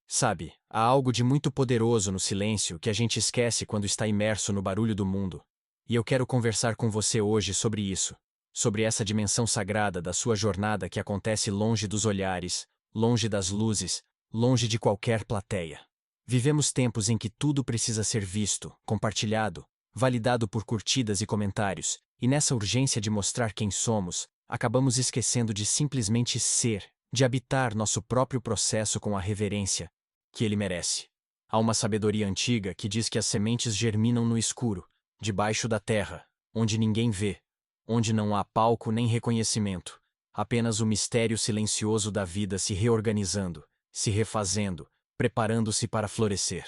Sabe, há algo de muito poderoso no silêncio que a gente esquece quando está imerso no barulho do mundo. E eu quero conversar com você hoje sobre isso, sobre essa dimensão sagrada da sua jornada que acontece longe dos olhares, longe das luzes, longe de qualquer plateia. Vivemos tempos em que tudo precisa ser visto, compartilhado, validado por curtidas e comentários, e nessa urgência de mostrar quem somos, acabamos esquecendo de simplesmente ser, de habitar nosso próprio processo com a reverência que ele merece. Há uma sabedoria antiga que diz que as sementes germinam no escuro, debaixo da terra, onde ninguém vê, onde não há palco nem reconhecimento, apenas o mistério silencioso da vida se reorganizando, se refazendo, preparando-se para florescer.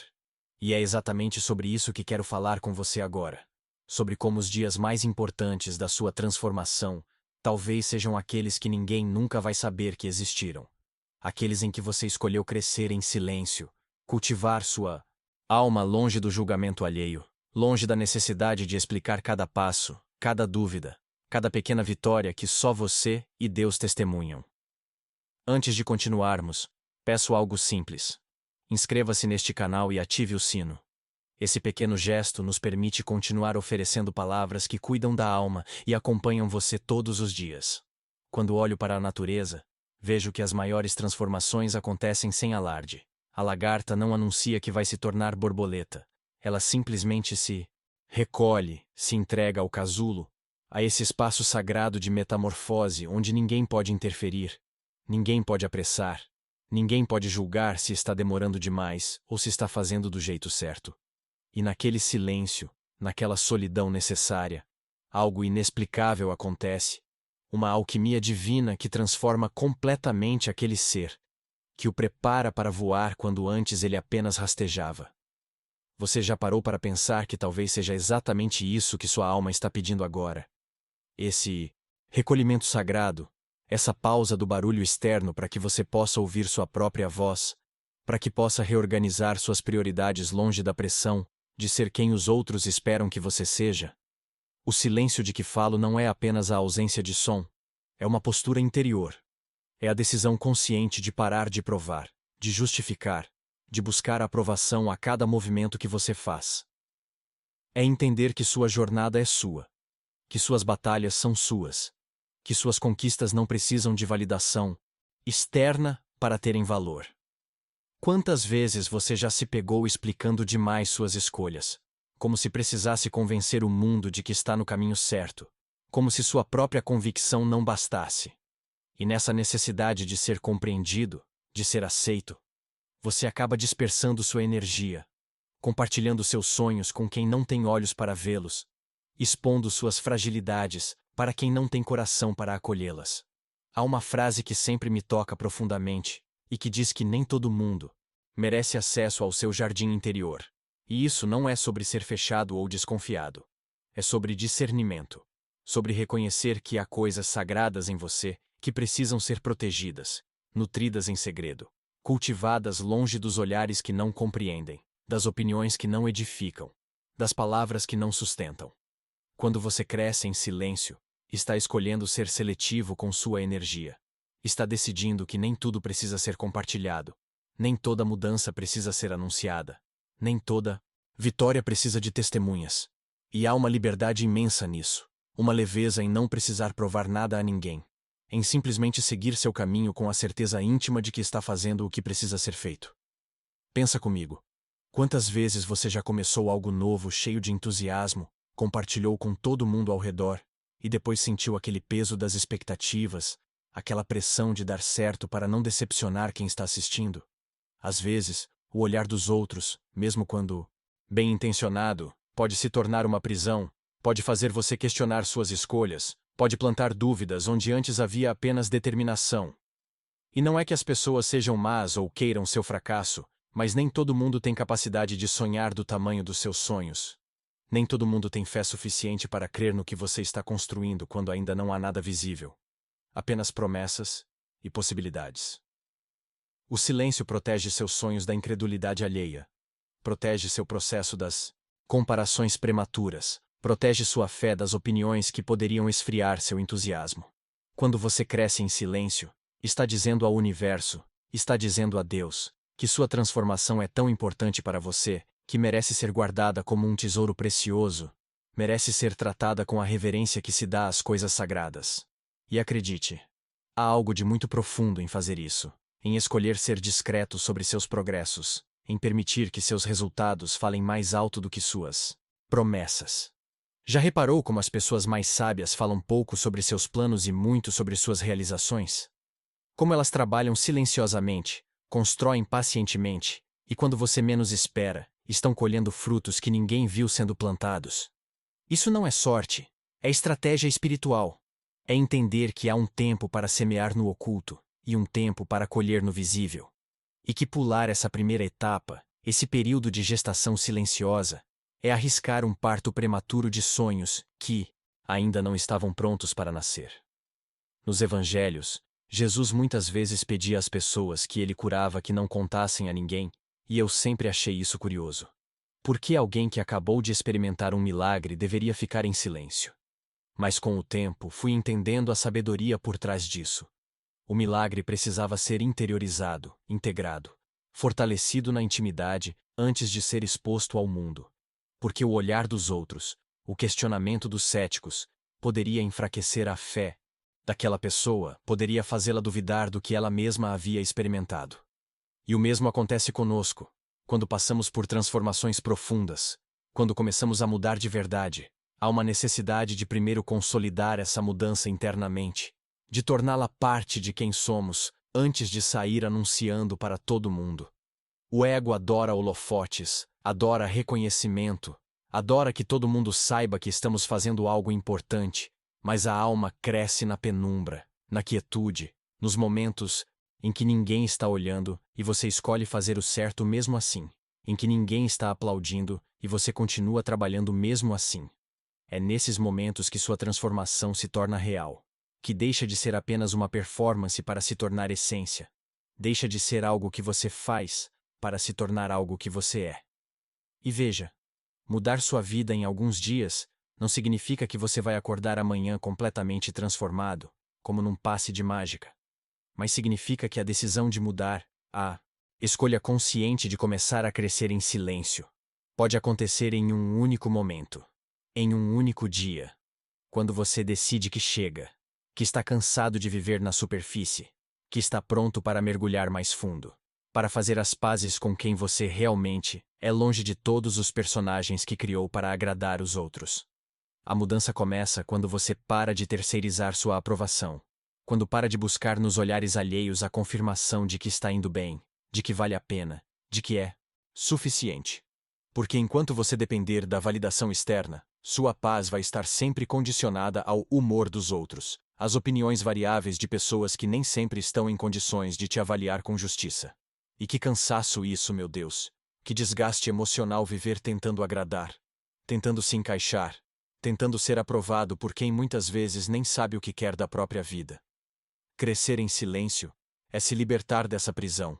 E é exatamente sobre isso que quero falar com você agora. Sobre como os dias mais importantes da sua transformação talvez sejam aqueles que ninguém nunca vai saber que existiram. Aqueles em que você escolheu crescer em silêncio, cultivar sua alma longe do julgamento alheio, longe da necessidade de explicar cada passo, cada dúvida, cada pequena vitória que só você e Deus testemunham. Antes de continuarmos, peço algo simples. Inscreva-se neste canal e ative o sino. Esse pequeno gesto nos permite continuar oferecendo palavras que cuidam da alma e acompanham você todos os dias. Quando olho para a natureza, vejo que as maiores transformações acontecem sem alarde. A lagarta não anuncia que vai se tornar borboleta. Ela simplesmente se recolhe, se entrega ao casulo, a esse espaço sagrado de metamorfose onde ninguém pode interferir, ninguém pode apressar, ninguém pode julgar se está demorando demais ou se está fazendo do jeito certo. E naquele silêncio, naquela solidão necessária, algo inexplicável acontece. Uma alquimia divina que transforma completamente aquele ser, que o prepara para voar quando antes ele apenas rastejava. Você já parou para pensar que talvez seja exatamente isso que sua alma está pedindo agora? Esse recolhimento sagrado, essa pausa do barulho externo para que você possa ouvir sua própria voz, para que possa reorganizar suas prioridades longe da pressão de ser quem os outros esperam que você seja. O silêncio de que falo não é apenas a ausência de som, é uma postura interior. É a decisão consciente de parar de provar, de justificar, de buscar a aprovação a cada movimento que você faz. É entender que sua jornada é sua, que suas batalhas são suas, que suas conquistas não precisam de validação externa para terem valor. Quantas vezes você já se pegou explicando demais suas escolhas, como se precisasse convencer o mundo de que está no caminho certo, como se sua própria convicção não bastasse? E nessa necessidade de ser compreendido, de ser aceito, você acaba dispersando sua energia, compartilhando seus sonhos com quem não tem olhos para vê-los, expondo suas fragilidades para quem não tem coração para acolhê-las. Há uma frase que sempre me toca profundamente, e que diz que nem todo mundo merece acesso ao seu jardim interior. E isso não é sobre ser fechado ou desconfiado. É sobre discernimento, sobre reconhecer que há coisas sagradas em você que precisam ser protegidas, nutridas em segredo, cultivadas longe dos olhares que não compreendem, das opiniões que não edificam, das palavras que não sustentam. Quando você cresce em silêncio, está escolhendo ser seletivo com sua energia. Está decidindo que nem tudo precisa ser compartilhado, nem toda mudança precisa ser anunciada, nem toda vitória precisa de testemunhas. E há uma liberdade imensa nisso, uma leveza em não precisar provar nada a ninguém, em simplesmente seguir seu caminho com a certeza íntima de que está fazendo o que precisa ser feito. Pensa comigo. Quantas vezes você já começou algo novo, cheio de entusiasmo, compartilhou com todo mundo ao redor, e depois sentiu aquele peso das expectativas, aquela pressão de dar certo para não decepcionar quem está assistindo? Às vezes, o olhar dos outros, mesmo quando bem intencionado, pode se tornar uma prisão, pode fazer você questionar suas escolhas, pode plantar dúvidas onde antes havia apenas determinação. E não é que as pessoas sejam más ou queiram seu fracasso, mas nem todo mundo tem capacidade de sonhar do tamanho dos seus sonhos. Nem todo mundo tem fé suficiente para crer no que você está construindo quando ainda não há nada visível. Apenas promessas e possibilidades. O silêncio protege seus sonhos da incredulidade alheia. Protege seu processo das comparações prematuras. Protege sua fé das opiniões que poderiam esfriar seu entusiasmo. Quando você cresce em silêncio, está dizendo ao universo, está dizendo a Deus, que sua transformação é tão importante para você, que merece ser guardada como um tesouro precioso, merece ser tratada com a reverência que se dá às coisas sagradas. E acredite, há algo de muito profundo em fazer isso, em escolher ser discreto sobre seus progressos, em permitir que seus resultados falem mais alto do que suas promessas. Já reparou como as pessoas mais sábias falam pouco sobre seus planos e muito sobre suas realizações? Como elas trabalham silenciosamente, constroem pacientemente, e quando você menos espera, estão colhendo frutos que ninguém viu sendo plantados. Isso não é sorte, é estratégia espiritual. É entender que há um tempo para semear no oculto e um tempo para colher no visível. E que pular essa primeira etapa, esse período de gestação silenciosa, é arriscar um parto prematuro de sonhos que ainda não estavam prontos para nascer. Nos evangelhos, Jesus muitas vezes pedia às pessoas que ele curava que não contassem a ninguém, e eu sempre achei isso curioso. Por que alguém que acabou de experimentar um milagre deveria ficar em silêncio? Mas com o tempo fui entendendo a sabedoria por trás disso. O milagre precisava ser interiorizado, integrado, fortalecido na intimidade antes de ser exposto ao mundo. Porque o olhar dos outros, o questionamento dos céticos, poderia enfraquecer a fé daquela pessoa, poderia fazê-la duvidar do que ela mesma havia experimentado. E o mesmo acontece conosco, quando passamos por transformações profundas, quando começamos a mudar de verdade. Há uma necessidade de primeiro consolidar essa mudança internamente, de torná-la parte de quem somos, antes de sair anunciando para todo mundo. O ego adora holofotes, adora reconhecimento, adora que todo mundo saiba que estamos fazendo algo importante, mas a alma cresce na penumbra, na quietude, nos momentos em que ninguém está olhando e você escolhe fazer o certo mesmo assim, em que ninguém está aplaudindo e você continua trabalhando mesmo assim. É nesses momentos que sua transformação se torna real, que deixa de ser apenas uma performance para se tornar essência, deixa de ser algo que você faz para se tornar algo que você é. E veja, mudar sua vida em alguns dias não significa que você vai acordar amanhã completamente transformado, como num passe de mágica. Mas significa que a decisão de mudar, a escolha consciente de começar a crescer em silêncio, pode acontecer em um único momento, em um único dia, quando você decide que chega, que está cansado de viver na superfície, que está pronto para mergulhar mais fundo, para fazer as pazes com quem você realmente é, longe de todos os personagens que criou para agradar os outros. A mudança começa quando você para de terceirizar sua aprovação, quando para de buscar nos olhares alheios a confirmação de que está indo bem, de que vale a pena, de que é suficiente. Porque enquanto você depender da validação externa, sua paz vai estar sempre condicionada ao humor dos outros, às opiniões variáveis de pessoas que nem sempre estão em condições de te avaliar com justiça. E que cansaço isso, meu Deus! Que desgaste emocional viver tentando agradar, tentando se encaixar, tentando ser aprovado por quem muitas vezes nem sabe o que quer da própria vida. Crescer em silêncio é se libertar dessa prisão.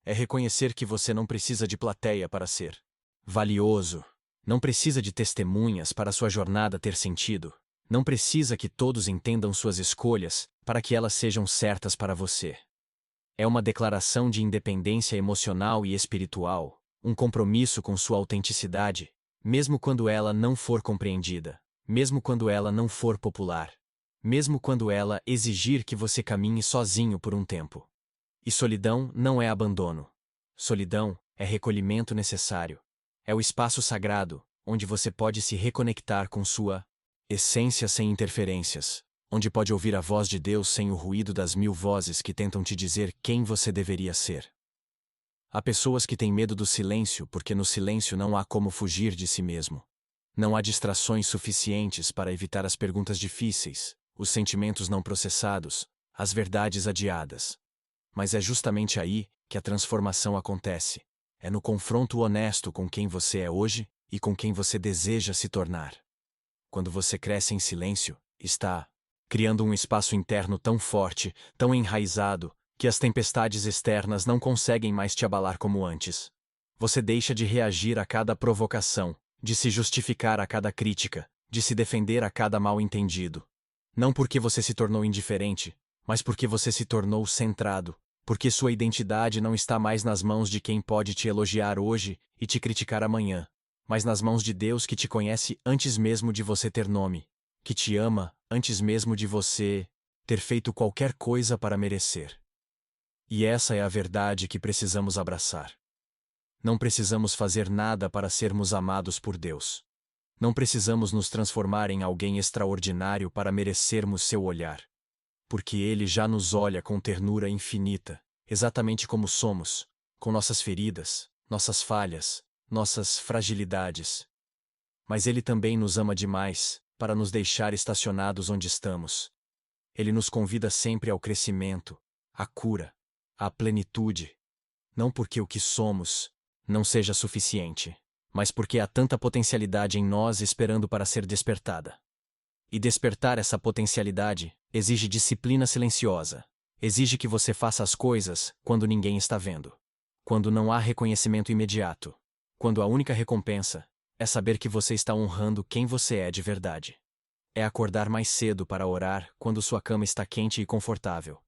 É reconhecer que você não precisa de plateia para ser valioso. Não precisa de testemunhas para sua jornada ter sentido. Não precisa que todos entendam suas escolhas para que elas sejam certas para você. É uma declaração de independência emocional e espiritual, um compromisso com sua autenticidade, mesmo quando ela não for compreendida, mesmo quando ela não for popular, mesmo quando ela exigir que você caminhe sozinho por um tempo. E solidão não é abandono. Solidão é recolhimento necessário. É o espaço sagrado, onde você pode se reconectar com sua essência sem interferências, onde pode ouvir a voz de Deus sem o ruído das mil vozes que tentam te dizer quem você deveria ser. Há pessoas que têm medo do silêncio porque no silêncio não há como fugir de si mesmo. Não há distrações suficientes para evitar as perguntas difíceis, os sentimentos não processados, as verdades adiadas. Mas é justamente aí que a transformação acontece. É no confronto honesto com quem você é hoje e com quem você deseja se tornar. Quando você cresce em silêncio, está criando um espaço interno tão forte, tão enraizado, que as tempestades externas não conseguem mais te abalar como antes. Você deixa de reagir a cada provocação, de se justificar a cada crítica, de se defender a cada mal-entendido. Não porque você se tornou indiferente, mas porque você se tornou centrado, Porque sua identidade não está mais nas mãos de quem pode te elogiar hoje e te criticar amanhã, mas nas mãos de Deus que te conhece antes mesmo de você ter nome, que te ama antes mesmo de você ter feito qualquer coisa para merecer. E essa é a verdade que precisamos abraçar. Não precisamos fazer nada para sermos amados por Deus. Não precisamos nos transformar em alguém extraordinário para merecermos seu olhar. Porque Ele já nos olha com ternura infinita, exatamente como somos, com nossas feridas, nossas falhas, nossas fragilidades. Mas Ele também nos ama demais para nos deixar estacionados onde estamos. Ele nos convida sempre ao crescimento, à cura, à plenitude. Não porque o que somos não seja suficiente, mas porque há tanta potencialidade em nós esperando para ser despertada. E despertar essa potencialidade exige disciplina silenciosa. Exige que você faça as coisas quando ninguém está vendo. Quando não há reconhecimento imediato. Quando a única recompensa é saber que você está honrando quem você é de verdade. É acordar mais cedo para orar quando sua cama está quente e confortável.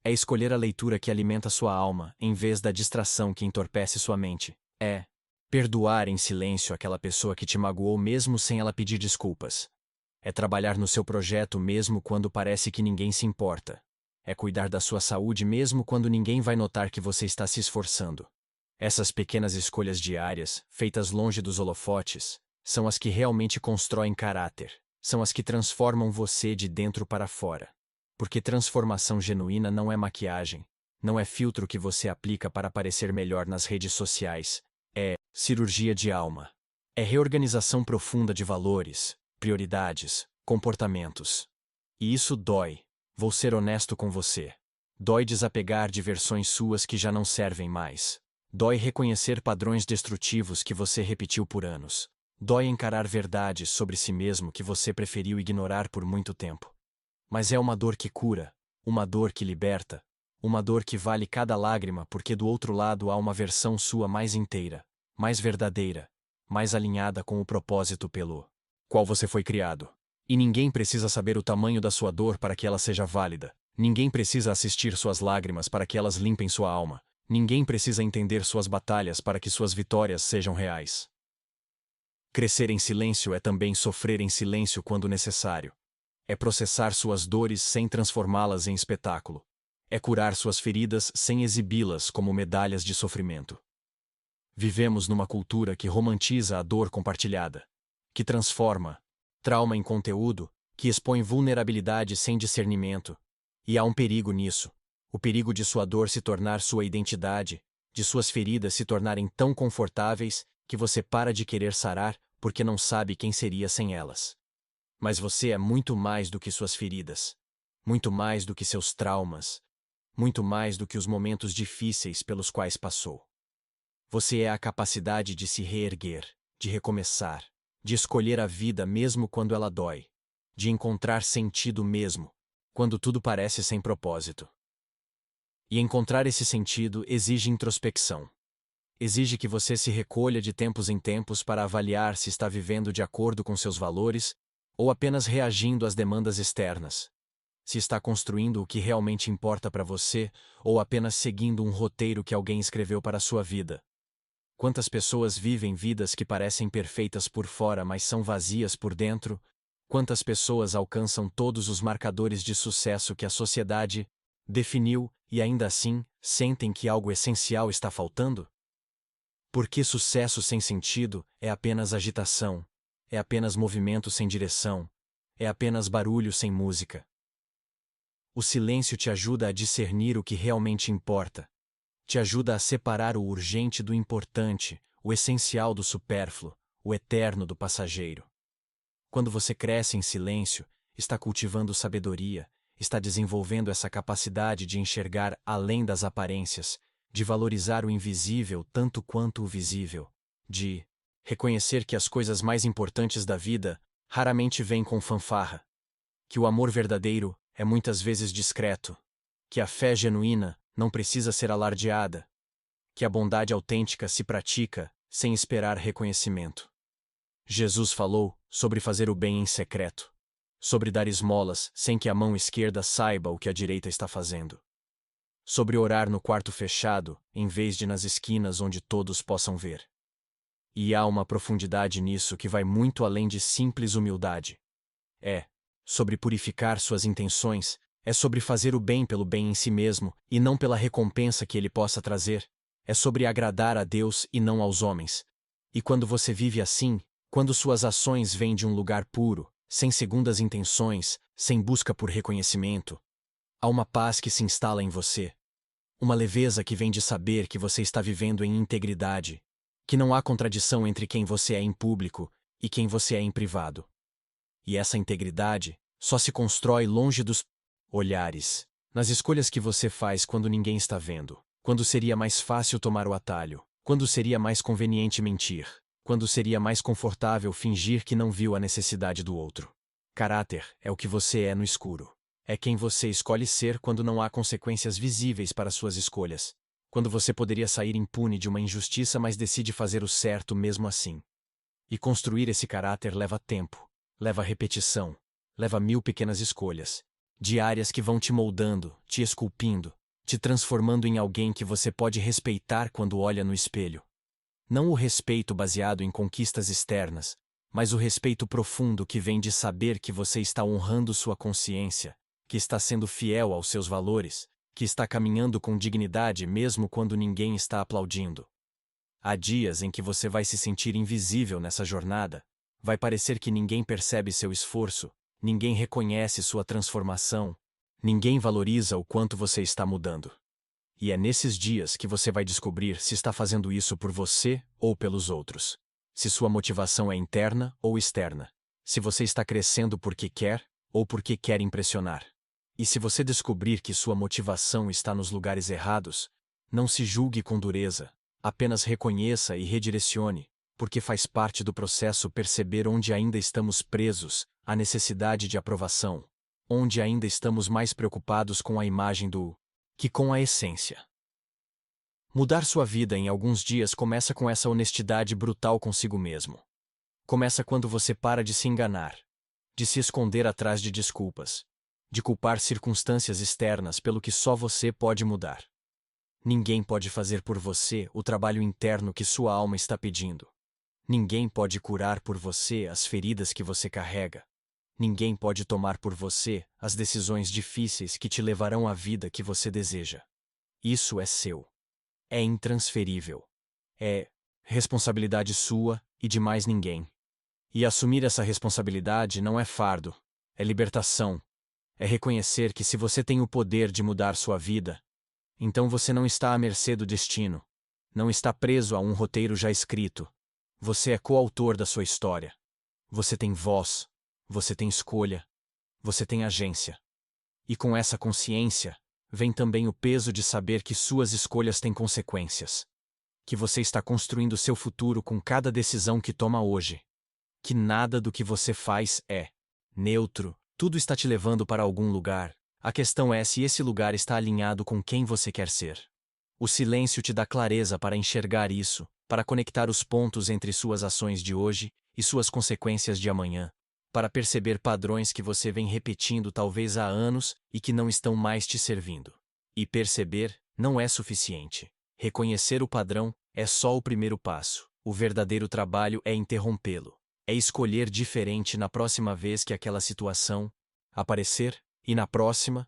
É escolher a leitura que alimenta sua alma em vez da distração que entorpece sua mente. É perdoar em silêncio aquela pessoa que te magoou mesmo sem ela pedir desculpas. É trabalhar no seu projeto mesmo quando parece que ninguém se importa. É cuidar da sua saúde mesmo quando ninguém vai notar que você está se esforçando. Essas pequenas escolhas diárias, feitas longe dos holofotes, são as que realmente constroem caráter. São as que transformam você de dentro para fora. Porque transformação genuína não é maquiagem, não é filtro que você aplica para parecer melhor nas redes sociais. É cirurgia de alma. É reorganização profunda de valores, prioridades, comportamentos. E isso dói. Vou ser honesto com você. Dói desapegar de versões suas que já não servem mais. Dói reconhecer padrões destrutivos que você repetiu por anos. Dói encarar verdades sobre si mesmo que você preferiu ignorar por muito tempo. Mas é uma dor que cura, uma dor que liberta, uma dor que vale cada lágrima porque do outro lado há uma versão sua mais inteira, mais verdadeira, mais alinhada com o propósito pelo qual você foi criado. E ninguém precisa saber o tamanho da sua dor para que ela seja válida. Ninguém precisa assistir suas lágrimas para que elas limpem sua alma. Ninguém precisa entender suas batalhas para que suas vitórias sejam reais. Crescer em silêncio é também sofrer em silêncio quando necessário. É processar suas dores sem transformá-las em espetáculo. É curar suas feridas sem exibi-las como medalhas de sofrimento. Vivemos numa cultura que romantiza a dor compartilhada, que transforma trauma em conteúdo, que expõe vulnerabilidade sem discernimento. E há um perigo nisso. O perigo de sua dor se tornar sua identidade, de suas feridas se tornarem tão confortáveis que você para de querer sarar porque não sabe quem seria sem elas. Mas você é muito mais do que suas feridas, muito mais do que seus traumas, muito mais do que os momentos difíceis pelos quais passou. Você é a capacidade de se reerguer, de recomeçar, de escolher a vida mesmo quando ela dói, de encontrar sentido mesmo, quando tudo parece sem propósito. E encontrar esse sentido exige introspecção. Exige que você se recolha de tempos em tempos para avaliar se está vivendo de acordo com seus valores ou apenas reagindo às demandas externas. Se está construindo o que realmente importa para você ou apenas seguindo um roteiro que alguém escreveu para a sua vida. Quantas pessoas vivem vidas que parecem perfeitas por fora, mas são vazias por dentro? Quantas pessoas alcançam todos os marcadores de sucesso que a sociedade definiu e ainda assim sentem que algo essencial está faltando? Porque sucesso sem sentido é apenas agitação, é apenas movimento sem direção, é apenas barulho sem música. O silêncio te ajuda a discernir o que realmente importa. Te ajuda a separar o urgente do importante, o essencial do supérfluo, o eterno do passageiro. Quando você cresce em silêncio, está cultivando sabedoria, está desenvolvendo essa capacidade de enxergar além das aparências, de valorizar o invisível tanto quanto o visível, de reconhecer que as coisas mais importantes da vida raramente vêm com fanfarra, que o amor verdadeiro é muitas vezes discreto, que a fé genuína não precisa ser alardeada, que a bondade autêntica se pratica sem esperar reconhecimento. Jesus falou sobre fazer o bem em secreto, sobre dar esmolas sem que a mão esquerda saiba o que a direita está fazendo. sobre orar no quarto fechado, em vez de nas esquinas onde todos possam ver. E há uma profundidade nisso que vai muito além de simples humildade. É sobre purificar suas intenções, é sobre fazer o bem pelo bem em si mesmo e não pela recompensa que ele possa trazer. É sobre agradar a Deus e não aos homens. E quando você vive assim, quando suas ações vêm de um lugar puro, sem segundas intenções, sem busca por reconhecimento, há uma paz que se instala em você. Uma leveza que vem de saber que você está vivendo em integridade, que não há contradição entre quem você é em público e quem você é em privado. E essa integridade só se constrói longe dos olhares, nas escolhas que você faz quando ninguém está vendo, quando seria mais fácil tomar o atalho, quando seria mais conveniente mentir, quando seria mais confortável fingir que não viu a necessidade do outro. Caráter é o que você é no escuro. É quem você escolhe ser quando não há consequências visíveis para suas escolhas, quando você poderia sair impune de uma injustiça, mas decide fazer o certo mesmo assim. E construir esse caráter leva tempo, leva repetição, leva 1000 pequenas escolhas, diárias que vão te moldando, te esculpindo, te transformando em alguém que você pode respeitar quando olha no espelho. Não o respeito baseado em conquistas externas, mas o respeito profundo que vem de saber que você está honrando sua consciência, que está sendo fiel aos seus valores, que está caminhando com dignidade mesmo quando ninguém está aplaudindo. Há dias em que você vai se sentir invisível nessa jornada, vai parecer que ninguém percebe seu esforço, ninguém reconhece sua transformação, ninguém valoriza o quanto você está mudando. E é nesses dias que você vai descobrir se está fazendo isso por você ou pelos outros. Se sua motivação é interna ou externa. Se você está crescendo porque quer ou porque quer impressionar. E se você descobrir que sua motivação está nos lugares errados, não se julgue com dureza, apenas reconheça e redirecione, porque faz parte do processo perceber onde ainda estamos presos à necessidade de aprovação, onde ainda estamos mais preocupados com a imagem do que com a essência. Mudar sua vida em alguns dias começa com essa honestidade brutal consigo mesmo. Começa quando você para de se enganar, de se esconder atrás de desculpas, de culpar circunstâncias externas pelo que só você pode mudar. Ninguém pode fazer por você o trabalho interno que sua alma está pedindo. Ninguém pode curar por você as feridas que você carrega. Ninguém pode tomar por você as decisões difíceis que te levarão à vida que você deseja. Isso é seu. É intransferível. É responsabilidade sua e de mais ninguém. E assumir essa responsabilidade não é fardo, é libertação. É reconhecer que se você tem o poder de mudar sua vida, então você não está à mercê do destino. Não está preso a um roteiro já escrito. Você é coautor da sua história. Você tem voz. Você tem escolha. Você tem agência. E com essa consciência, vem também o peso de saber que suas escolhas têm consequências. Que você está construindo seu futuro com cada decisão que toma hoje. Que nada do que você faz é neutro, tudo está te levando para algum lugar. A questão é se esse lugar está alinhado com quem você quer ser. O silêncio te dá clareza para enxergar isso, para conectar os pontos entre suas ações de hoje e suas consequências de amanhã, para perceber padrões que você vem repetindo talvez há anos e que não estão mais te servindo. E perceber não é suficiente. Reconhecer o padrão é só o primeiro passo. O verdadeiro trabalho é interrompê-lo. É escolher diferente na próxima vez que aquela situação aparecer, e na próxima,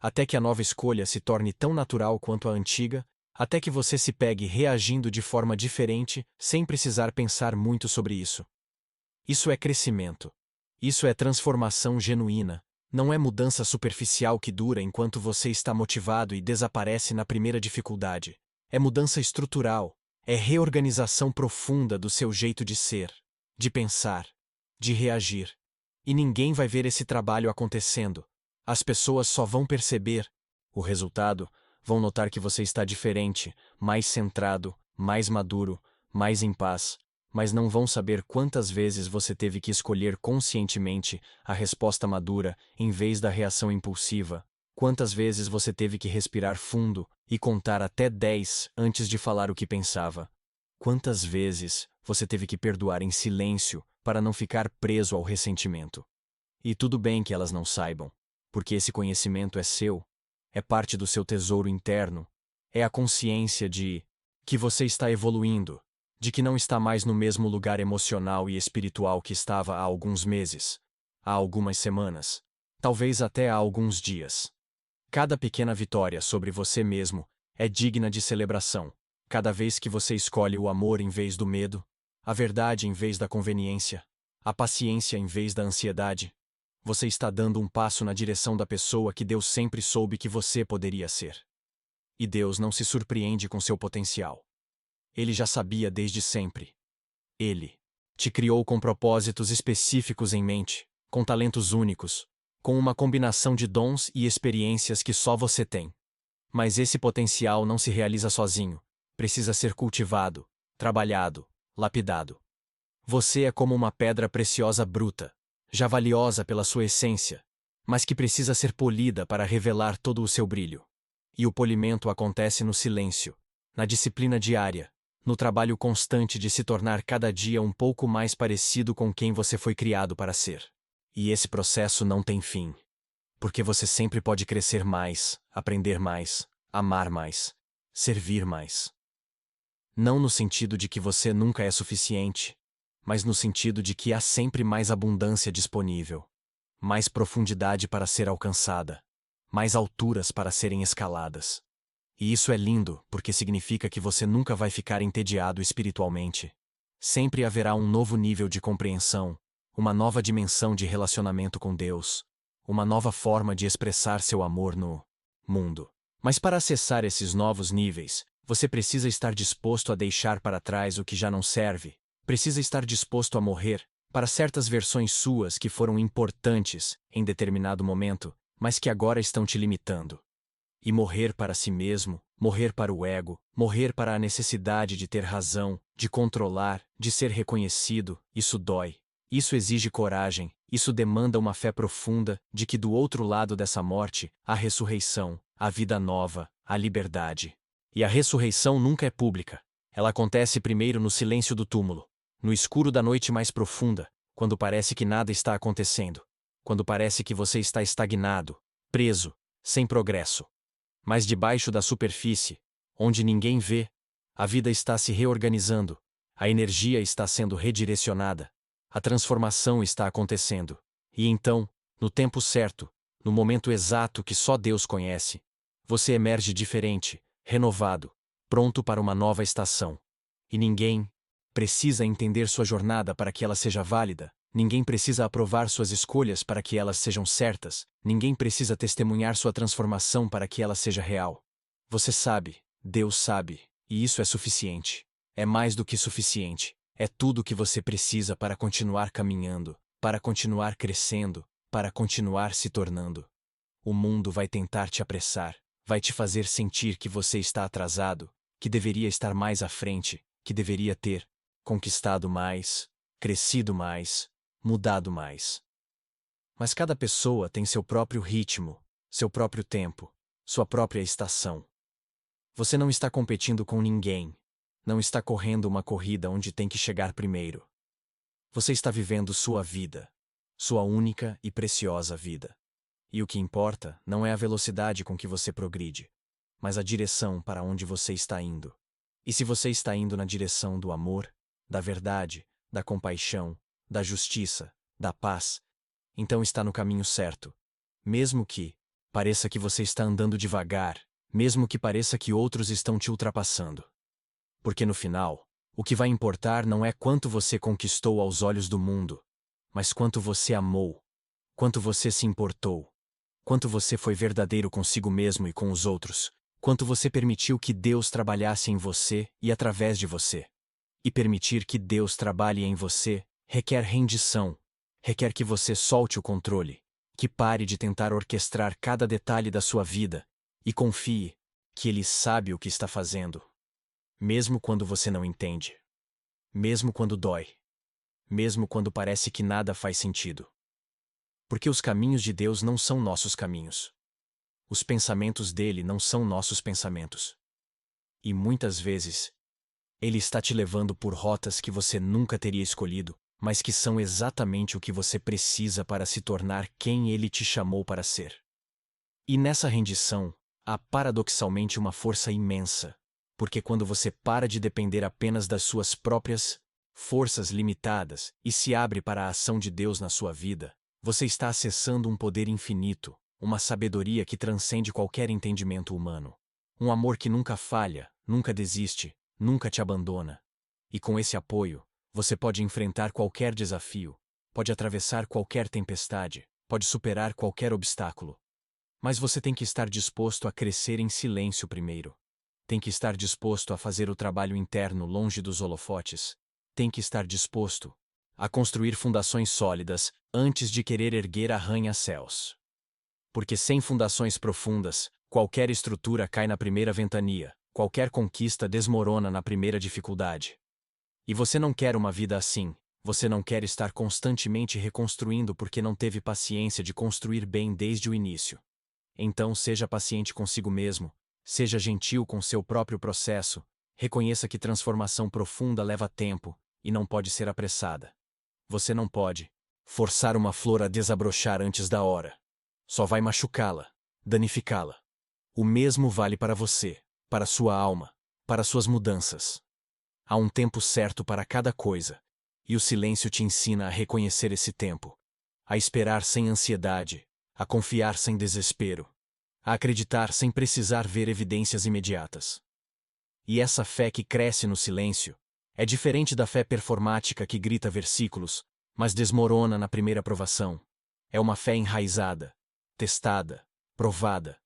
até que a nova escolha se torne tão natural quanto a antiga, até que você se pegue reagindo de forma diferente, sem precisar pensar muito sobre isso. Isso é crescimento. Isso é transformação genuína. Não é mudança superficial que dura enquanto você está motivado e desaparece na primeira dificuldade. É mudança estrutural. É reorganização profunda do seu jeito de ser, de pensar, de reagir. E ninguém vai ver esse trabalho acontecendo. As pessoas só vão perceber o resultado, vão notar que você está diferente, mais centrado, mais maduro, mais em paz, mas não vão saber quantas vezes você teve que escolher conscientemente a resposta madura em vez da reação impulsiva, quantas vezes você teve que respirar fundo e contar até 10 antes de falar o que pensava, quantas vezes você teve que perdoar em silêncio para não ficar preso ao ressentimento. E tudo bem que elas não saibam, porque esse conhecimento é seu. é parte do seu tesouro interno, é a consciência de que você está evoluindo, de que não está mais no mesmo lugar emocional e espiritual que estava há alguns meses, há algumas semanas, talvez até há alguns dias. Cada pequena vitória sobre você mesmo é digna de celebração. Cada vez que você escolhe o amor em vez do medo, a verdade em vez da conveniência, a paciência em vez da ansiedade, você está dando um passo na direção da pessoa que Deus sempre soube que você poderia ser. E Deus não se surpreende com seu potencial. Ele já sabia desde sempre. Ele te criou com propósitos específicos em mente, com talentos únicos, com uma combinação de dons e experiências que só você tem. Mas esse potencial não se realiza sozinho. Precisa ser cultivado, trabalhado, lapidado. Você é como uma pedra preciosa bruta, já valiosa pela sua essência, mas que precisa ser polida para revelar todo o seu brilho. E o polimento acontece no silêncio, na disciplina diária, no trabalho constante de se tornar cada dia um pouco mais parecido com quem você foi criado para ser. E esse processo não tem fim. Porque você sempre pode crescer mais, aprender mais, amar mais, servir mais. Não no sentido de que você nunca é suficiente, mas no sentido de que há sempre mais abundância disponível, mais profundidade para ser alcançada, mais alturas para serem escaladas. E isso é lindo, porque significa que você nunca vai ficar entediado espiritualmente. Sempre haverá um novo nível de compreensão, uma nova dimensão de relacionamento com Deus, uma nova forma de expressar seu amor no mundo. Mas para acessar esses novos níveis, você precisa estar disposto a deixar para trás o que já não serve, precisa estar disposto a morrer para certas versões suas que foram importantes em determinado momento, mas que agora estão te limitando. E morrer para si mesmo, morrer para o ego, morrer para a necessidade de ter razão, de controlar, de ser reconhecido, isso dói. Isso exige coragem, isso demanda uma fé profunda de que do outro lado dessa morte, há ressurreição, a vida nova, a liberdade. E a ressurreição nunca é pública. Ela acontece primeiro no silêncio do túmulo, no escuro da noite mais profunda, quando parece que nada está acontecendo, quando parece que você está estagnado, preso, sem progresso. Mas debaixo da superfície, onde ninguém vê, a vida está se reorganizando, a energia está sendo redirecionada, a transformação está acontecendo. E então, no tempo certo, no momento exato que só Deus conhece, você emerge diferente, renovado, pronto para uma nova estação. E ninguém precisa entender sua jornada para que ela seja válida, ninguém precisa aprovar suas escolhas para que elas sejam certas, ninguém precisa testemunhar sua transformação para que ela seja real. Você sabe, Deus sabe, e isso é suficiente. É mais do que suficiente. É tudo o que você precisa para continuar caminhando, para continuar crescendo, para continuar se tornando. O mundo vai tentar te apressar, vai te fazer sentir que você está atrasado, que deveria estar mais à frente, que deveria ter conquistado mais, crescido mais, mudado mais. Mas cada pessoa tem seu próprio ritmo, seu próprio tempo, sua própria estação. Você não está competindo com ninguém, não está correndo uma corrida onde tem que chegar primeiro. Você está vivendo sua vida, sua única e preciosa vida. E o que importa não é a velocidade com que você progride, mas a direção para onde você está indo. E se você está indo na direção do amor, da verdade, da compaixão, da justiça, da paz, então está no caminho certo. Mesmo que pareça que você está andando devagar, mesmo que pareça que outros estão te ultrapassando. Porque no final, o que vai importar não é quanto você conquistou aos olhos do mundo, mas quanto você amou, quanto você se importou, quanto você foi verdadeiro consigo mesmo e com os outros, quanto você permitiu que Deus trabalhasse em você e através de você. E permitir que Deus trabalhe em você requer rendição, requer que você solte o controle, que pare de tentar orquestrar cada detalhe da sua vida e confie que Ele sabe o que está fazendo. Mesmo quando você não entende. Mesmo quando dói. Mesmo quando parece que nada faz sentido. Porque os caminhos de Deus não são nossos caminhos. Os pensamentos dele não são nossos pensamentos. E muitas vezes, ele está te levando por rotas que você nunca teria escolhido, mas que são exatamente o que você precisa para se tornar quem ele te chamou para ser. E nessa rendição, há paradoxalmente uma força imensa, porque quando você para de depender apenas das suas próprias forças limitadas e se abre para a ação de Deus na sua vida, você está acessando um poder infinito, uma sabedoria que transcende qualquer entendimento humano. Um amor que nunca falha, nunca desiste, nunca te abandona. E com esse apoio, você pode enfrentar qualquer desafio, pode atravessar qualquer tempestade, pode superar qualquer obstáculo. Mas você tem que estar disposto a crescer em silêncio primeiro. Tem que estar disposto a fazer o trabalho interno longe dos holofotes. Tem que estar disposto a construir fundações sólidas antes de querer erguer arranha-céus. Porque sem fundações profundas, qualquer estrutura cai na primeira ventania, qualquer conquista desmorona na primeira dificuldade. E você não quer uma vida assim, você não quer estar constantemente reconstruindo porque não teve paciência de construir bem desde o início. Então seja paciente consigo mesmo, seja gentil com seu próprio processo, reconheça que transformação profunda leva tempo e não pode ser apressada. Você não pode forçar uma flor a desabrochar antes da hora. Só vai machucá-la, danificá-la. O mesmo vale para você, para sua alma, para suas mudanças. Há um tempo certo para cada coisa, e o silêncio te ensina a reconhecer esse tempo, a esperar sem ansiedade, a confiar sem desespero, a acreditar sem precisar ver evidências imediatas. E essa fé que cresce no silêncio é diferente da fé performática que grita versículos, mas desmorona na primeira provação. É uma fé enraizada, testada, provada.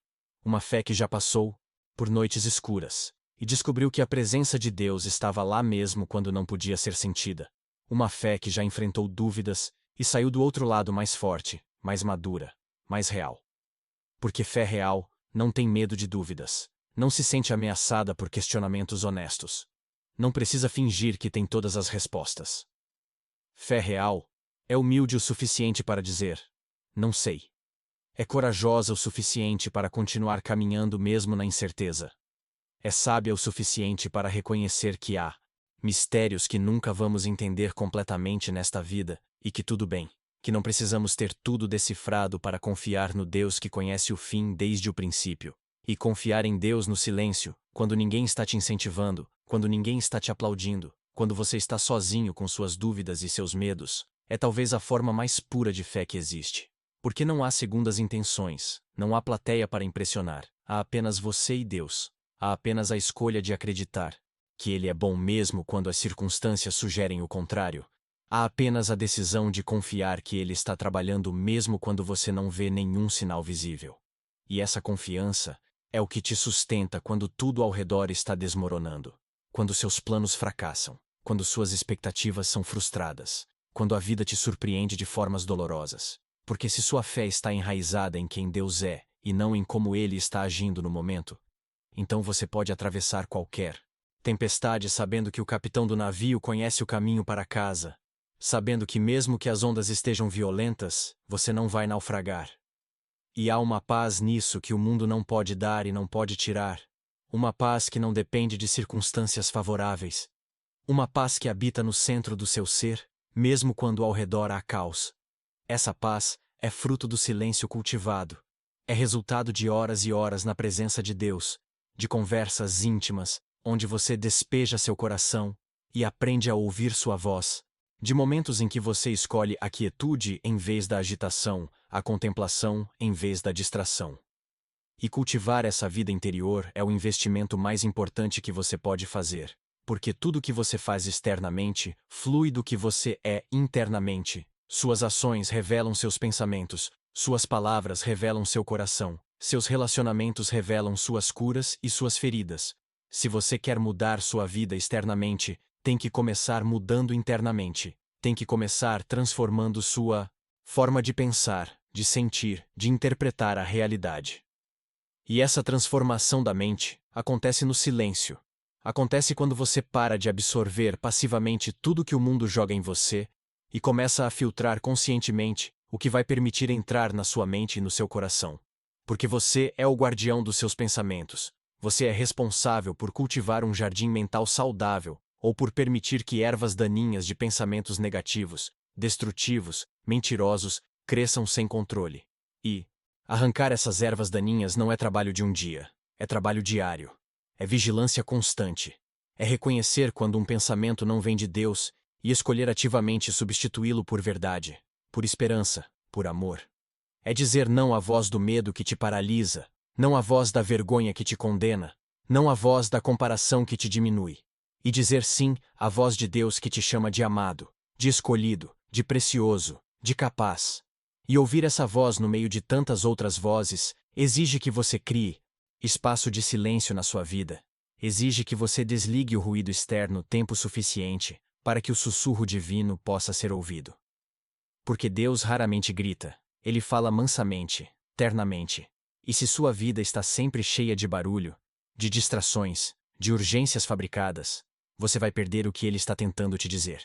Uma fé que já passou por noites escuras e descobriu que a presença de Deus estava lá mesmo quando não podia ser sentida. Uma fé que já enfrentou dúvidas e saiu do outro lado mais forte, mais madura, mais real. Porque fé real não tem medo de dúvidas, não se sente ameaçada por questionamentos honestos. Não precisa fingir que tem todas as respostas. Fé real é humilde o suficiente para dizer: não sei. É corajosa o suficiente para continuar caminhando mesmo na incerteza. É sábia o suficiente para reconhecer que há mistérios que nunca vamos entender completamente nesta vida, e que tudo bem, que não precisamos ter tudo decifrado para confiar no Deus que conhece o fim desde o princípio. E confiar em Deus no silêncio, quando ninguém está te incentivando, quando ninguém está te aplaudindo, quando você está sozinho com suas dúvidas e seus medos, é talvez a forma mais pura de fé que existe. Porque não há segundas intenções, não há plateia para impressionar, há apenas você e Deus. Há apenas a escolha de acreditar que Ele é bom mesmo quando as circunstâncias sugerem o contrário. Há apenas a decisão de confiar que Ele está trabalhando mesmo quando você não vê nenhum sinal visível. E essa confiança é o que te sustenta quando tudo ao redor está desmoronando, quando seus planos fracassam, quando suas expectativas são frustradas, quando a vida te surpreende de formas dolorosas. Porque se sua fé está enraizada em quem Deus é e não em como Ele está agindo no momento, então você pode atravessar qualquer tempestade sabendo que o capitão do navio conhece o caminho para casa, sabendo que mesmo que as ondas estejam violentas, você não vai naufragar. E há uma paz nisso que o mundo não pode dar e não pode tirar. Uma paz que não depende de circunstâncias favoráveis. Uma paz que habita no centro do seu ser, mesmo quando ao redor há caos. Essa paz é fruto do silêncio cultivado. É resultado de horas e horas na presença de Deus, de conversas íntimas, onde você despeja seu coração e aprende a ouvir sua voz, de momentos em que você escolhe a quietude em vez da agitação, a contemplação em vez da distração. E cultivar essa vida interior é o investimento mais importante que você pode fazer, porque tudo que você faz externamente flui do que você é internamente. Suas ações revelam seus pensamentos, suas palavras revelam seu coração, seus relacionamentos revelam suas curas e suas feridas. Se você quer mudar sua vida externamente, tem que começar mudando internamente. Tem que começar transformando sua forma de pensar, de sentir, de interpretar a realidade. E essa transformação da mente acontece no silêncio. Acontece quando você para de absorver passivamente tudo que o mundo joga em você e começa a filtrar conscientemente o que vai permitir entrar na sua mente e no seu coração. Porque você é o guardião dos seus pensamentos. Você é responsável por cultivar um jardim mental saudável ou por permitir que ervas daninhas de pensamentos negativos, destrutivos, mentirosos, cresçam sem controle. E, Arrancar essas ervas daninhas não é trabalho de um dia, é trabalho diário. É vigilância constante. É reconhecer quando um pensamento não vem de Deus e escolher ativamente substituí-lo por verdade, por esperança, por amor. É dizer não à voz do medo que te paralisa, não à voz da vergonha que te condena, não à voz da comparação que te diminui. E dizer sim à voz de Deus que te chama de amado, de escolhido, de precioso, de capaz. E ouvir essa voz no meio de tantas outras vozes exige que você crie espaço de silêncio na sua vida. Exige que você desligue o ruído externo tempo suficiente para que o sussurro divino possa ser ouvido. Porque Deus raramente grita, ele fala mansamente, ternamente. E se sua vida está sempre cheia de barulho, de distrações, de urgências fabricadas, você vai perder o que ele está tentando te dizer.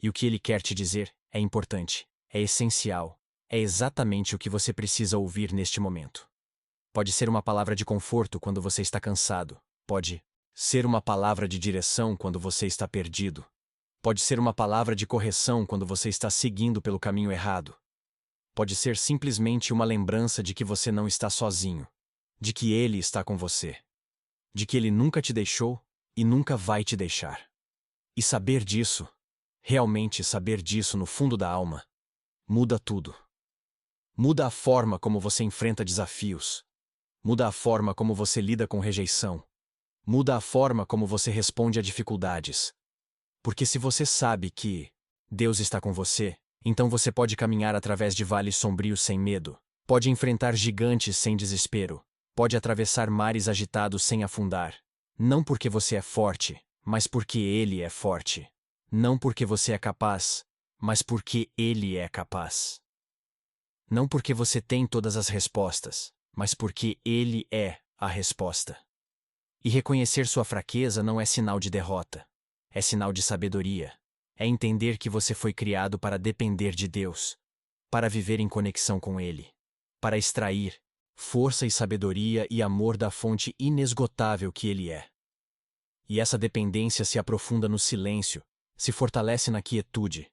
E o que ele quer te dizer é importante, é essencial, é exatamente o que você precisa ouvir neste momento. Pode ser uma palavra de conforto quando você está cansado, pode ser uma palavra de direção quando você está perdido. Pode ser uma palavra de correção quando você está seguindo pelo caminho errado. Pode ser simplesmente uma lembrança de que você não está sozinho, de que Ele está com você, de que Ele nunca te deixou e nunca vai te deixar. E saber disso, realmente saber disso no fundo da alma, muda tudo. Muda a forma como você enfrenta desafios. Muda a forma como você lida com rejeição. Muda a forma como você responde a dificuldades. Porque se você sabe que Deus está com você, então você pode caminhar através de vales sombrios sem medo, pode enfrentar gigantes sem desespero, pode atravessar mares agitados sem afundar. Não porque você é forte, mas porque Ele é forte. Não porque você é capaz, mas porque Ele é capaz. Não porque você tem todas as respostas, mas porque Ele é a resposta. E reconhecer sua fraqueza não é sinal de derrota. É sinal de sabedoria. É entender que você foi criado para depender de Deus, para viver em conexão com Ele, para extrair força e sabedoria e amor da fonte inesgotável que Ele é. E essa dependência se aprofunda no silêncio, se fortalece na quietude,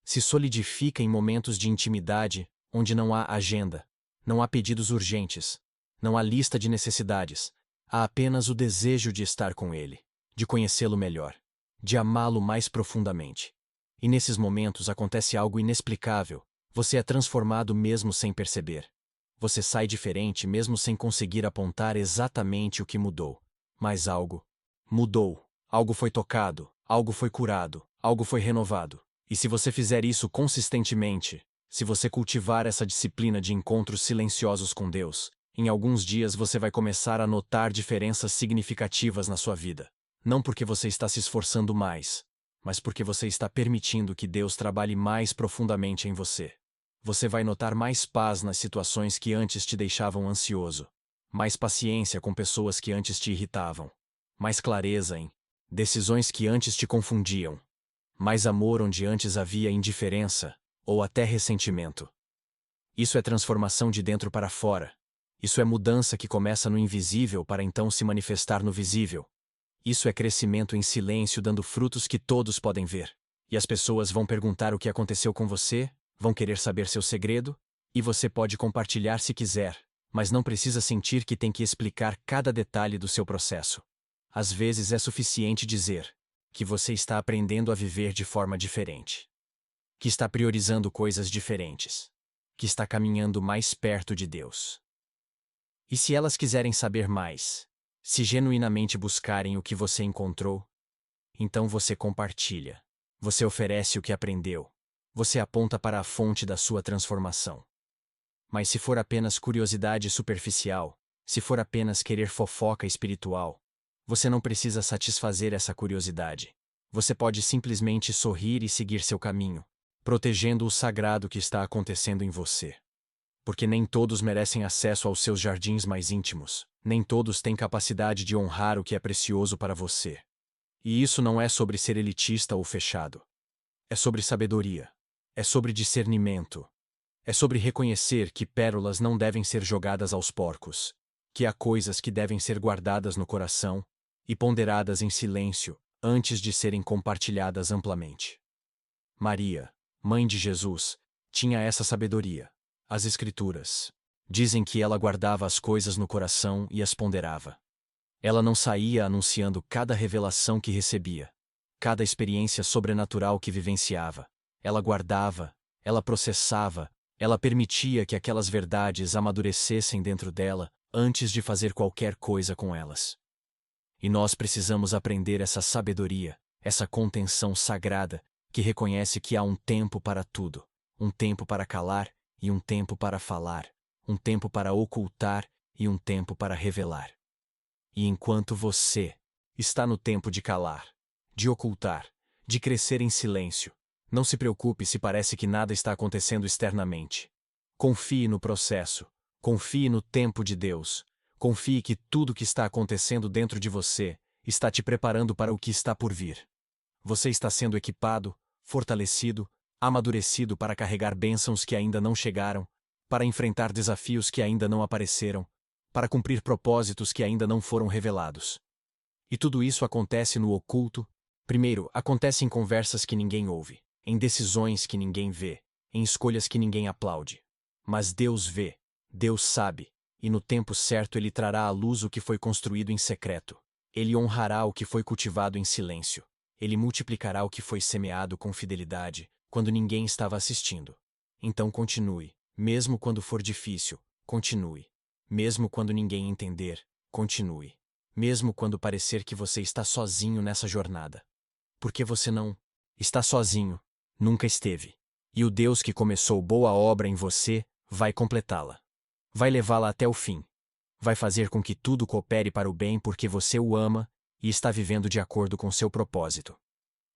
se solidifica em momentos de intimidade onde não há agenda, não há pedidos urgentes, não há lista de necessidades, há apenas o desejo de estar com Ele, de conhecê-lo melhor, de amá-lo mais profundamente. E nesses momentos acontece algo inexplicável, você é transformado mesmo sem perceber. Você sai diferente mesmo sem conseguir apontar exatamente o que mudou. Mas algo mudou, algo foi tocado, algo foi curado, algo foi renovado. E se você fizer isso consistentemente, se você cultivar essa disciplina de encontros silenciosos com Deus, em alguns dias você vai começar a notar diferenças significativas na sua vida. Não porque você está se esforçando mais, mas porque você está permitindo que Deus trabalhe mais profundamente em você. Você vai notar mais paz nas situações que antes te deixavam ansioso, mais paciência com pessoas que antes te irritavam, mais clareza em decisões que antes te confundiam, mais amor onde antes havia indiferença ou até ressentimento. Isso é transformação de dentro para fora. Isso é mudança que começa no invisível para então se manifestar no visível. Isso é crescimento em silêncio dando frutos que todos podem ver. E as pessoas vão perguntar o que aconteceu com você, vão querer saber seu segredo, e você pode compartilhar se quiser, mas não precisa sentir que tem que explicar cada detalhe do seu processo. Às vezes é suficiente dizer que você está aprendendo a viver de forma diferente, que está priorizando coisas diferentes, que está caminhando mais perto de Deus. E se elas quiserem saber mais, se genuinamente buscarem o que você encontrou, então você compartilha. Você oferece o que aprendeu. Você aponta para a fonte da sua transformação. Mas se for apenas curiosidade superficial, se for apenas querer fofoca espiritual, você não precisa satisfazer essa curiosidade. Você pode simplesmente sorrir e seguir seu caminho, protegendo o sagrado que está acontecendo em você. Porque nem todos merecem acesso aos seus jardins mais íntimos, nem todos têm capacidade de honrar o que é precioso para você. E isso não é sobre ser elitista ou fechado. É sobre sabedoria. É sobre discernimento. É sobre reconhecer que pérolas não devem ser jogadas aos porcos, que há coisas que devem ser guardadas no coração e ponderadas em silêncio antes de serem compartilhadas amplamente. Maria, mãe de Jesus, tinha essa sabedoria. As Escrituras, Dizem que ela guardava as coisas no coração e as ponderava. Ela não saía anunciando cada revelação que recebia, cada experiência sobrenatural que vivenciava. Ela guardava, ela processava, ela permitia que aquelas verdades amadurecessem dentro dela antes de fazer qualquer coisa com elas. E nós precisamos aprender essa sabedoria, essa contenção sagrada, que reconhece que há um tempo para tudo, um tempo para calar e um tempo para falar, um tempo para ocultar e um tempo para revelar. E enquanto você está no tempo de calar, de ocultar, de crescer em silêncio, não se preocupe se parece que nada está acontecendo externamente. Confie no processo, confie no tempo de Deus, confie que tudo que está acontecendo dentro de você está te preparando para o que está por vir. Você está sendo equipado, fortalecido, amadurecido para carregar bênçãos que ainda não chegaram, para enfrentar desafios que ainda não apareceram, para cumprir propósitos que ainda não foram revelados. E tudo isso acontece no oculto. Primeiro, acontece em conversas que ninguém ouve, em decisões que ninguém vê, em escolhas que ninguém aplaude. Mas Deus vê, Deus sabe, e no tempo certo Ele trará à luz o que foi construído em secreto. Ele honrará o que foi cultivado em silêncio. Ele multiplicará o que foi semeado com fidelidade, quando ninguém estava assistindo. Então continue, mesmo quando for difícil, continue. Mesmo quando ninguém entender, continue. Mesmo quando parecer que você está sozinho nessa jornada. Porque você não está sozinho, nunca esteve. E o Deus que começou boa obra em você vai completá-la. Vai levá-la até o fim. Vai fazer com que tudo coopere para o bem porque você o ama e está vivendo de acordo com seu propósito.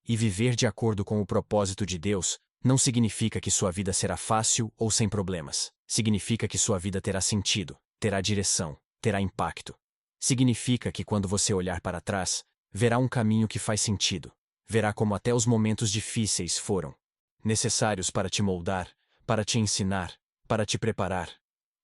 E viver de acordo com o propósito de Deus não significa que sua vida será fácil ou sem problemas. Significa que sua vida terá sentido, terá direção, terá impacto. Significa que quando você olhar para trás, verá um caminho que faz sentido. Verá como até os momentos difíceis foram necessários para te moldar, para te ensinar, para te preparar.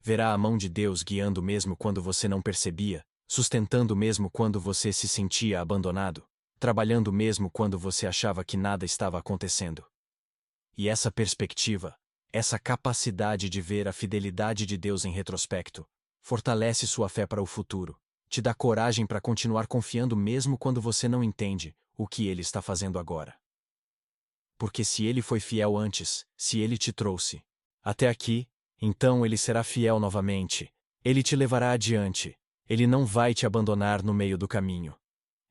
Verá a mão de Deus guiando mesmo quando você não percebia, sustentando mesmo quando você se sentia abandonado, trabalhando mesmo quando você achava que nada estava acontecendo. E essa perspectiva, essa capacidade de ver a fidelidade de Deus em retrospecto, fortalece sua fé para o futuro, te dá coragem para continuar confiando mesmo quando você não entende o que Ele está fazendo agora. Porque se Ele foi fiel antes, se Ele te trouxe até aqui, então Ele será fiel novamente. Ele te levará adiante. Ele não vai te abandonar no meio do caminho.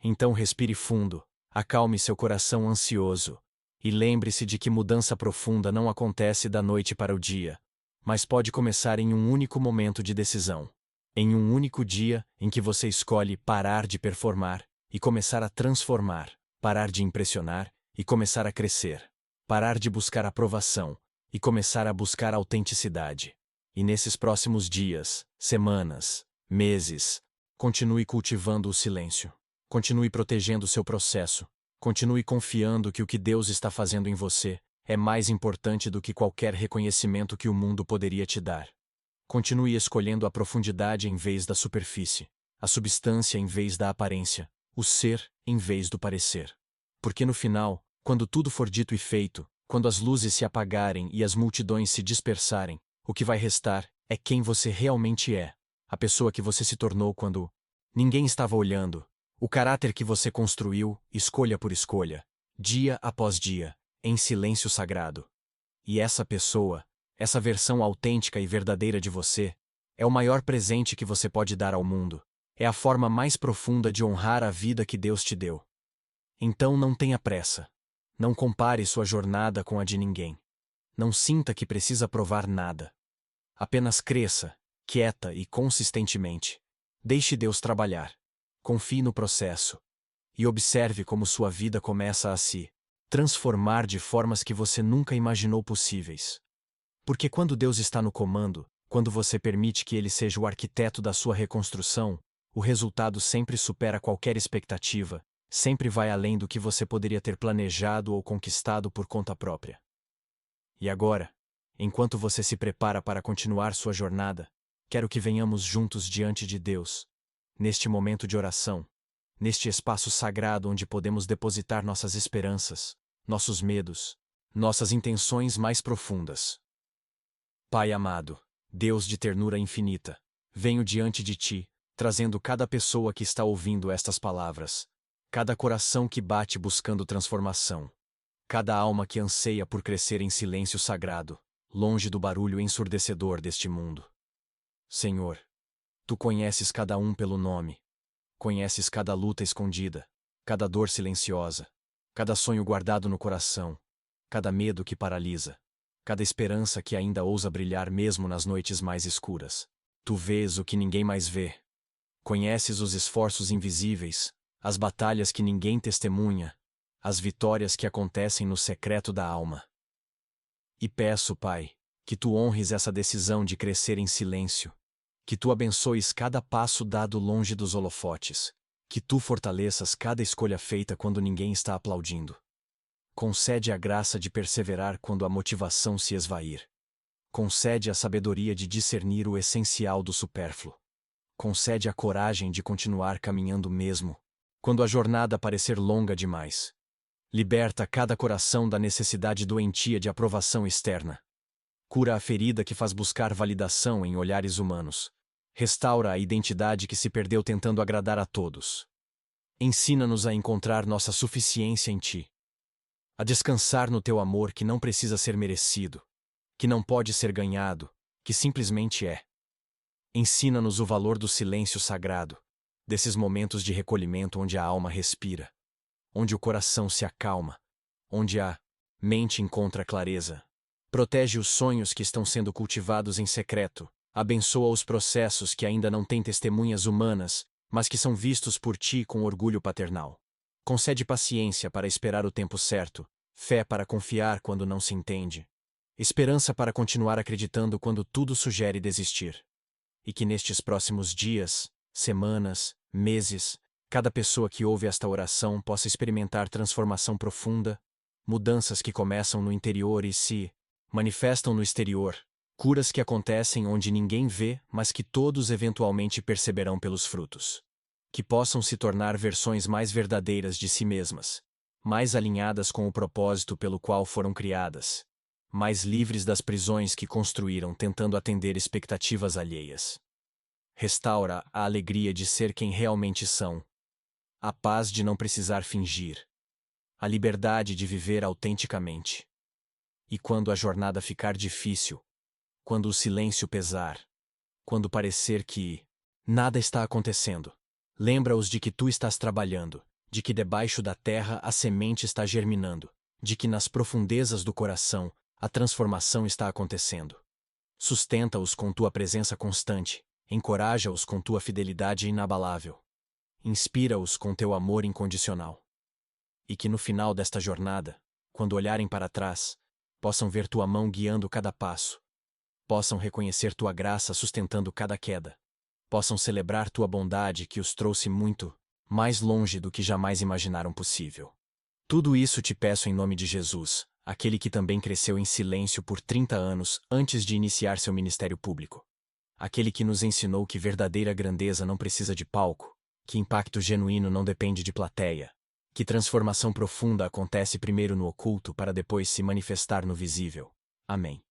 Então respire fundo, acalme seu coração ansioso. E lembre-se de que mudança profunda não acontece da noite para o dia, mas pode começar em um único momento de decisão. Em um único dia em que você escolhe parar de performar e começar a transformar, parar de impressionar e começar a crescer, parar de buscar aprovação e começar a buscar autenticidade. E nesses próximos dias, semanas, meses, continue cultivando o silêncio. Continue protegendo seu processo. Continue confiando que o que Deus está fazendo em você é mais importante do que qualquer reconhecimento que o mundo poderia te dar. Continue escolhendo a profundidade em vez da superfície, a substância em vez da aparência, o ser em vez do parecer. Porque no final, quando tudo for dito e feito, quando as luzes se apagarem e as multidões se dispersarem, o que vai restar é quem você realmente é, a pessoa que você se tornou quando ninguém estava olhando, o caráter que você construiu, escolha por escolha, dia após dia, em silêncio sagrado. E essa pessoa, essa versão autêntica e verdadeira de você, é o maior presente que você pode dar ao mundo. É a forma mais profunda de honrar a vida que Deus te deu. Então não tenha pressa. Não compare sua jornada com a de ninguém. Não sinta que precisa provar nada. Apenas cresça, quieta e consistentemente. Deixe Deus trabalhar. Confie no processo. E observe como sua vida começa a se transformar de formas que você nunca imaginou possíveis. Porque quando Deus está no comando, quando você permite que Ele seja o arquiteto da sua reconstrução, o resultado sempre supera qualquer expectativa, sempre vai além do que você poderia ter planejado ou conquistado por conta própria. E agora, enquanto você se prepara para continuar sua jornada, quero que venhamos juntos diante de Deus, neste momento de oração, neste espaço sagrado onde podemos depositar nossas esperanças, nossos medos, nossas intenções mais profundas. Pai amado, Deus de ternura infinita, venho diante de ti, trazendo cada pessoa que está ouvindo estas palavras, cada coração que bate buscando transformação, cada alma que anseia por crescer em silêncio sagrado, longe do barulho ensurdecedor deste mundo. Senhor, tu conheces cada um pelo nome, conheces cada luta escondida, cada dor silenciosa, cada sonho guardado no coração, cada medo que paralisa, cada esperança que ainda ousa brilhar mesmo nas noites mais escuras. Tu vês o que ninguém mais vê. Conheces os esforços invisíveis, as batalhas que ninguém testemunha, as vitórias que acontecem no secreto da alma. E peço, Pai, que tu honres essa decisão de crescer em silêncio, que tu abençoes cada passo dado longe dos holofotes, que tu fortaleças cada escolha feita quando ninguém está aplaudindo. Concede a graça de perseverar quando a motivação se esvair. Concede a sabedoria de discernir o essencial do supérfluo. Concede a coragem de continuar caminhando mesmo, quando a jornada parecer longa demais. Liberta cada coração da necessidade doentia de aprovação externa. Cura a ferida que faz buscar validação em olhares humanos. Restaura a identidade que se perdeu tentando agradar a todos. Ensina-nos a encontrar nossa suficiência em ti. A descansar no teu amor que não precisa ser merecido, que não pode ser ganhado, que simplesmente é. Ensina-nos o valor do silêncio sagrado, desses momentos de recolhimento onde a alma respira, onde o coração se acalma, onde a mente encontra clareza. Protege os sonhos que estão sendo cultivados em secreto, abençoa os processos que ainda não têm testemunhas humanas, mas que são vistos por ti com orgulho paternal. Concede paciência para esperar o tempo certo, fé para confiar quando não se entende, esperança para continuar acreditando quando tudo sugere desistir. E que nestes próximos dias, semanas, meses, cada pessoa que ouve esta oração possa experimentar transformação profunda, mudanças que começam no interior e se manifestam no exterior, curas que acontecem onde ninguém vê, mas que todos eventualmente perceberão pelos frutos. Que possam se tornar versões mais verdadeiras de si mesmas, mais alinhadas com o propósito pelo qual foram criadas, mais livres das prisões que construíram tentando atender expectativas alheias. Restaura a alegria de ser quem realmente são, a paz de não precisar fingir, a liberdade de viver autenticamente. E quando a jornada ficar difícil, quando o silêncio pesar, quando parecer que nada está acontecendo, lembra-os de que tu estás trabalhando, de que debaixo da terra a semente está germinando, de que nas profundezas do coração a transformação está acontecendo. Sustenta-os com tua presença constante, encoraja-os com tua fidelidade inabalável. Inspira-os com teu amor incondicional. E que no final desta jornada, quando olharem para trás, possam ver tua mão guiando cada passo, possam reconhecer tua graça sustentando cada queda, possam celebrar tua bondade que os trouxe muito mais longe do que jamais imaginaram possível. Tudo isso te peço em nome de Jesus, aquele que também cresceu em silêncio por 30 anos antes de iniciar seu ministério público. Aquele que nos ensinou que verdadeira grandeza não precisa de palco, que impacto genuíno não depende de plateia, que transformação profunda acontece primeiro no oculto para depois se manifestar no visível. Amém.